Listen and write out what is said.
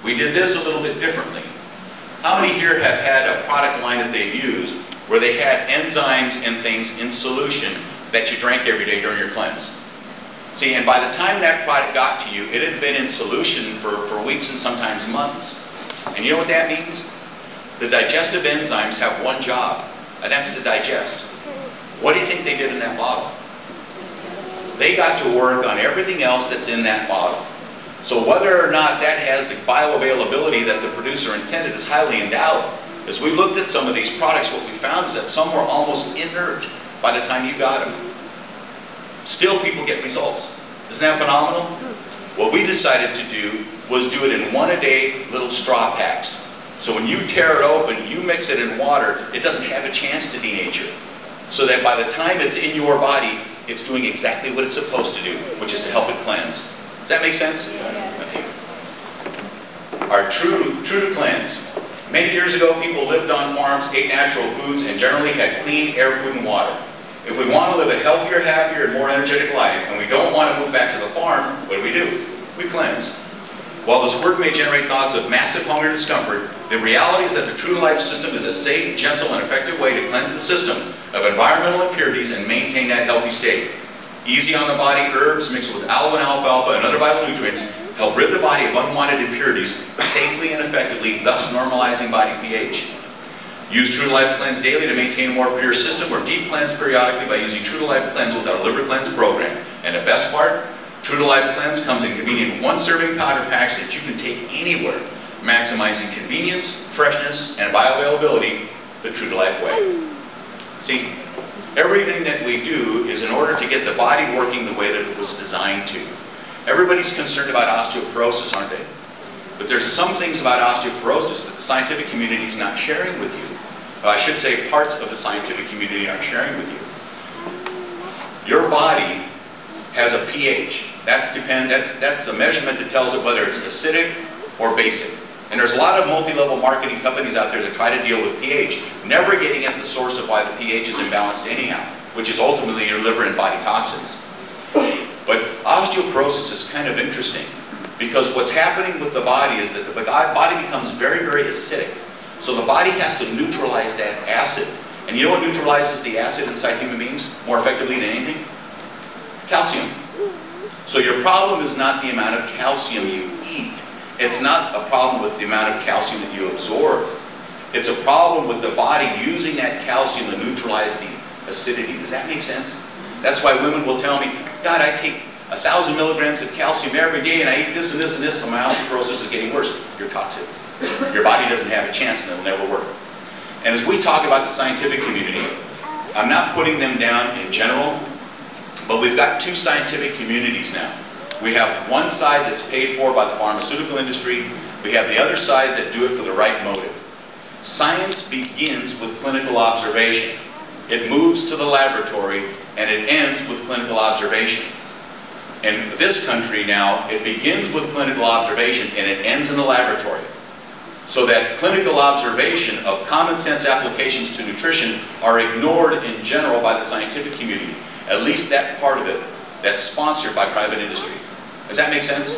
We did this a little bit differently. How many here have had a product line that they've used where they had enzymes and things in solution that you drank every day during your cleanse? See, and by the time that product got to you, it had been in solution for weeks and sometimes months. And you know what that means? The digestive enzymes have one job, and that's to digest. What do you think they did in that bottle? They got to work on everything else that's in that bottle. So whether or not that has the bioavailability that the producer intended is highly in doubt. As we looked at some of these products, what we found is that some were almost inert by the time you got them. Still, people get results. Isn't that phenomenal? What we decided to do was do it in one-a-day little straw packs. So when you tear it open, you mix it in water, it doesn't have a chance to denature. So that by the time it's in your body, it's doing exactly what it's supposed to do, which is to help it cleanse. Does that make sense? Yeah. Okay. Our T2L. Many years ago, people lived on farms, ate natural foods, and generally had clean air, food, and water. If we want to live a healthier, happier, and more energetic life, and we don't want to move back to the farm, what do? We cleanse. While this work may generate thoughts of massive hunger and discomfort, the reality is that the True Life system is a safe, gentle, and effective way to cleanse the system of environmental impurities and maintain that healthy state. Easy on the body herbs mixed with aloe and alfalfa and other vital nutrients help rid the body of unwanted impurities safely and effectively, thus normalizing body pH. Use True Life Cleanse daily to maintain a more pure system, or deep cleanse periodically by using True Life Cleanse with our Liver Cleanse program. And the best part, True Life Cleanse comes in convenient one-serving powder packs that you can take anywhere, maximizing convenience, freshness, and bioavailability the True Life way. See, everything that we do is in order to get the body working the way that it was designed to. Everybody's concerned about osteoporosis, aren't they? But there's some things about osteoporosis that the scientific community is not sharing with you. I should say parts of the scientific community aren't sharing with you. Your body has a pH. That's a measurement that tells it whether it's acidic or basic. And there's a lot of multi-level marketing companies out there that try to deal with pH, never getting at the source of why the pH is imbalanced anyhow, which is ultimately your liver and body toxins. But osteoporosis is kind of interesting, because what's happening with the body is that the body becomes very, very acidic. So the body has to neutralize that acid. And you know what neutralizes the acid inside human beings more effectively than anything? Calcium. So your problem is not the amount of calcium you eat. It's not a problem with the amount of calcium that you absorb. It's a problem with the body using that calcium to neutralize the acidity. Does that make sense? That's why women will tell me, God, I take 1,000 milligrams of calcium every day and I eat this and this and this, but my osteoporosis is getting worse. You're toxic. Your body doesn't have a chance and it'll never work. And as we talk about the scientific community, I'm not putting them down in general, but we've got two scientific communities now. We have one side that's paid for by the pharmaceutical industry. We have the other side that do it for the right motive. Science begins with clinical observation. It moves to the laboratory and it ends with clinical observation. In this country now, it begins with clinical observation and it ends in the laboratory. So that clinical observation of common sense applications to nutrition are ignored in general by the scientific community. At least that part of it that's sponsored by private industry. Does that make sense?